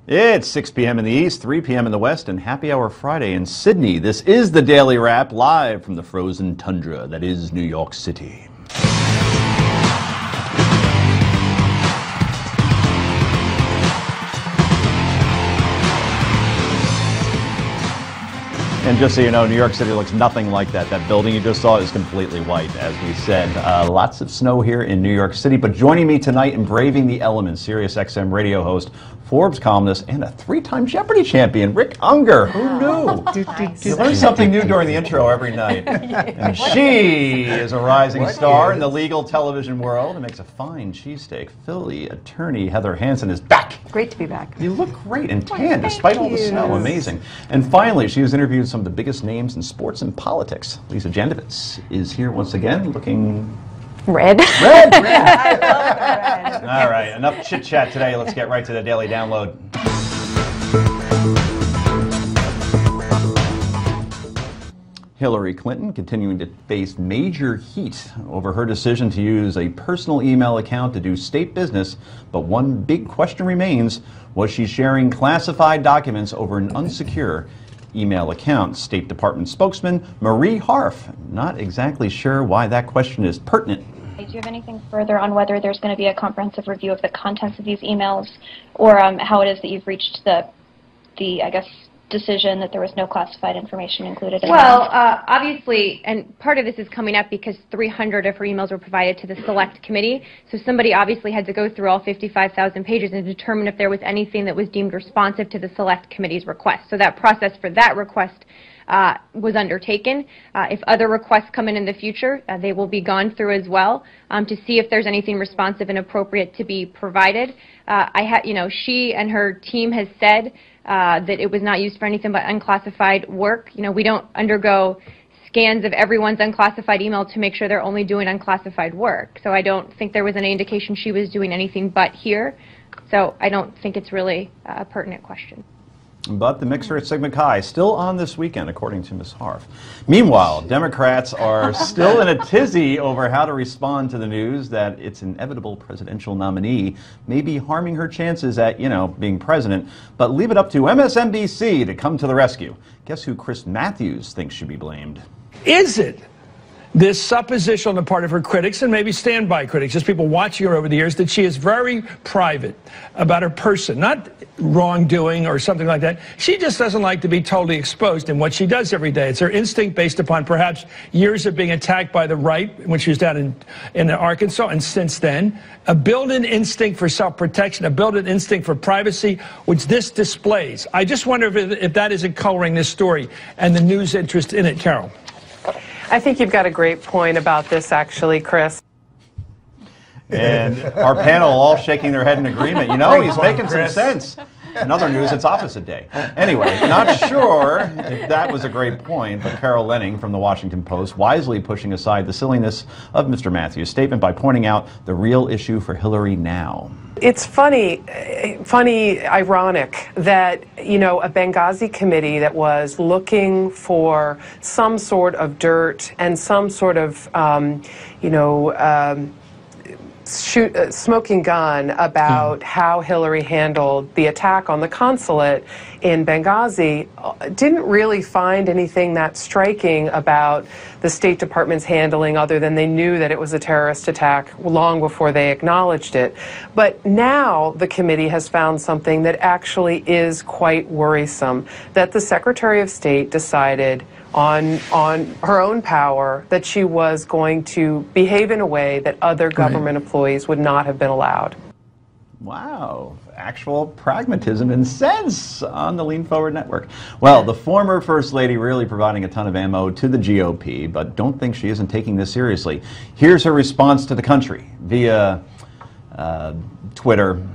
It's 6 p.m. in the East, 3 p.m. in the West, and Happy Hour Friday in Sydney. This is the Daily Wrap, live from the frozen tundra that is New York City. And just so you know, New York City looks nothing like that. That building you just saw is completely white, as we said. Lots of snow here in New York City. But joining me tonight in Braving the Elements, SiriusXM radio host, Forbes columnist, and a three-time Jeopardy champion, Rick Unger. Who knew? You learn something new during the intro every night. And she is a rising star in the legal television world and makes a fine cheesesteak. Philly attorney Heather Hansen is back. Great to be back. You look great and tan despite all the snow. Amazing. And finally, she has interviewed some of the biggest names in sports and politics. Lisa Jandovitz is here once again, looking red. Red. I love red. All right, enough chit chat today. Let's get right to the daily download. Hillary Clinton continuing to face major heat over her decision to use a personal email account to do state business, but one big question remains: was she sharing classified documents over an unsecure email account? State Department spokesman Marie Harf not exactly sure why that question is pertinent. Do you have anything further on whether there's going to be a comprehensive review of the contents of these emails, or how it is that you've reached the I guess, decision that there was no classified information included in Well, obviously, and part of this is coming up because 300 of her emails were provided to the Select Committee, so somebody obviously had to go through all 55,000 pages and determine if there was anything that was deemed responsive to the Select Committee's request. So that process for that request was undertaken. If other requests come in the future, they will be gone through as well to see if there's anything responsive and appropriate to be provided. She and her team has said that it was not used for anything but unclassified work. We don't undergo scans of everyone's unclassified email to make sure they're only doing unclassified work. So I don't think there was any indication she was doing anything but here. So I don't think it's really a pertinent question. But the mixer at Sigma Chi still on this weekend, according to Ms. Harf. Meanwhile, Democrats are still in a tizzy over how to respond to the news that its inevitable presidential nominee may be harming her chances at, being president, but leave it up to MSNBC to come to the rescue. Guess who Chris Matthews thinks should be blamed? Is it this supposition on the part of her critics, and maybe standby critics, just people watching her over the years, that she is very private about her person, not wrongdoing or something like that. She just doesn't like to be totally exposed in what she does every day. It's her instinct based upon perhaps years of being attacked by the right when she was down in Arkansas, and since then, a built-in instinct for self-protection, a built-in instinct for privacy, which this displays. I just wonder if that isn't coloring this story and the news interest in it, Carol. I think you've got a great point about this, actually, Chris. And our panel all shaking their head in agreement. He's making some sense. In other news, it's opposite day. Anyway, not sure if that was a great point, but Carol Leonnig from the Washington Post wisely pushing aside the silliness of Mr. Matthews' statement by pointing out the real issue for Hillary now. It's funny, ironic that, a Benghazi committee that was looking for some sort of dirt and some sort of, smoking gun about how Hillary handled the attack on the consulate in Benghazi didn't really find anything that striking about the State Department's handling, other than they knew that it was a terrorist attack long before they acknowledged it. But now the committee has found something that actually is quite worrisome, that the Secretary of State decided on her own power that she was going to behave in a way that other government employees would not have been allowed. Wow, actual pragmatism and sense on the Lean Forward Network. Well, the former First Lady really providing a ton of ammo to the GOP, but don't think she isn't taking this seriously. Here's her response to the country via Twitter.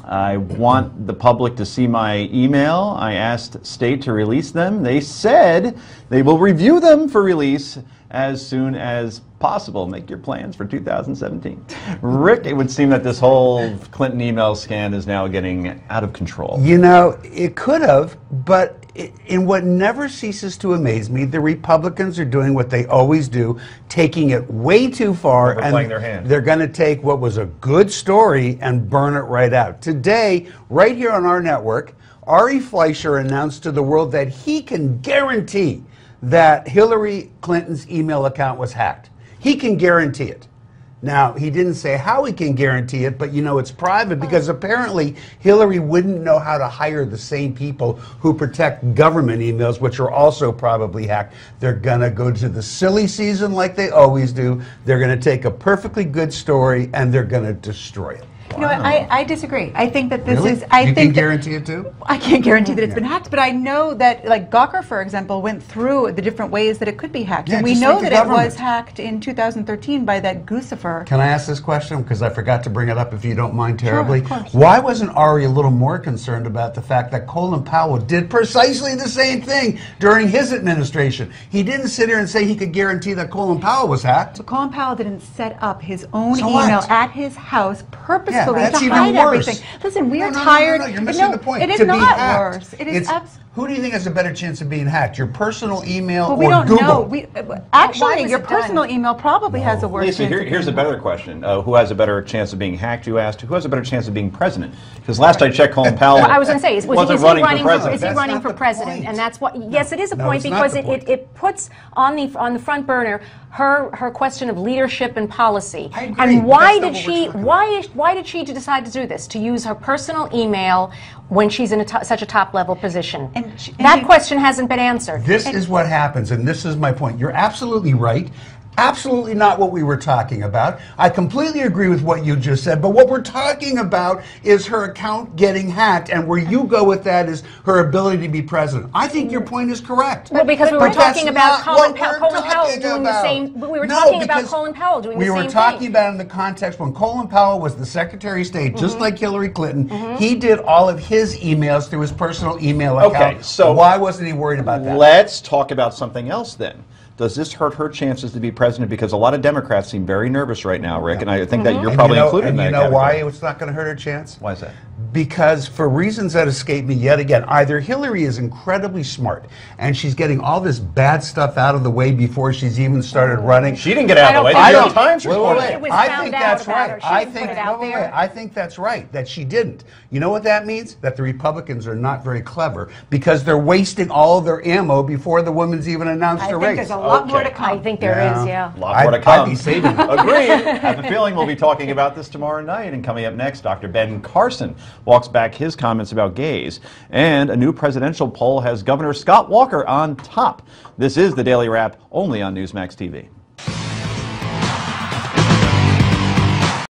I want the public to see my email. I asked State to release them. They said they will review them for release as soon as possible. Make your plans for 2017. Rick, it would seem that this whole Clinton email scan is now getting out of control. You know, it could have, but in what never ceases to amaze me, the Republicans are doing what they always do, taking it way too far. Overplaying their hand. They're going to take what was a good story and burn it right out. Today, right here on our network, Ari Fleischer announced to the world that he can guarantee that Hillary Clinton's email account was hacked. He can guarantee it. Now, he didn't say how he can guarantee it, but you know it's private because apparently Hillary wouldn't know how to hire the same people who protect government emails, which are also probably hacked. They're going to go to the silly season like they always do. They're going to take a perfectly good story and they're going to destroy it. You know, I disagree. I think that this Really? is. You can guarantee it too? I can't guarantee that it's been hacked, but I know that, like Gawker, for example, went through the different ways that it could be hacked, Yeah, and we just know like the that it government. was hacked in 2013 by that Guccifer. Can I ask this question? Because I forgot to bring it up if you don't mind terribly. of course. Why wasn't Ari a little more concerned about the fact that Colin Powell did precisely the same thing during his administration? He didn't sit here and say he could guarantee that Colin Powell was hacked. But Colin Powell didn't set up his own So email what? at his house purposefully that's to even hide worse. everything. Listen, we are No, tired. you're missing the point. It is To be not hacked. worse. It is Who do you think has a better chance of being hacked? Your personal email But we or don't Google? know. Why Actually, was your it done? personal email probably has a worse Lisa, chance. of here's a being better question. Who has a better chance of being hacked, you asked? Who has a better chance of being president? Because last I checked, Colin Powell I was going to say, is he wasn't running running for president. is he That's running not for the president? point. And that's what. Yes, it is a No, point it's not because the point. it puts on the front burner her question of leadership and policy. I agree, And but why that's did not what we're she why did she decide to do this? To use her personal email when she's in such a top level position? And That question hasn't been answered. This is what happens, and this is my point. You're absolutely right. Absolutely not what we were talking about. I completely agree with what you just said, but what we're talking about is her account getting hacked, and where you go with that is her ability to be president. I think your point is correct. Well, because we But were talking that's about not Colin what we're Powell talking doing the about. same. We were No, talking about because Colin Powell doing the same We thing. were talking about it in the context when Colin Powell was the Secretary of State, just like Hillary Clinton. He did all of his emails through his personal email account. Okay, so why wasn't he worried about that? Let's talk about something else then. Does this hurt her chances to be president? Because a lot of Democrats seem very nervous right now, Rick, and I think that you're probably included in that And you know why category. it's not going to hurt her chance? Why is that? Because for reasons that escape me yet again, either Hillary is incredibly smart and she's getting all this bad stuff out of the way before she's even started running. She didn't get out of the way. I The New don't York Times Wait, reported wait, it. It was I found think out that's about right. her. She I didn't think put it out wait, there. I think that's right that she didn't. You know what that means? That the Republicans are not very clever because they're wasting all of their ammo before the woman's even announced I her think race. there's a lot more to Okay. come. I think there is, yeah. A lot more to I'd come. be saving it. Agreed. I have a feeling we'll be talking about this tomorrow night. And coming up next, Dr. Ben Carson walks back his comments about gays. And a new presidential poll has Governor Scott Walker on top. This is the Daily Wrap, only on Newsmax TV.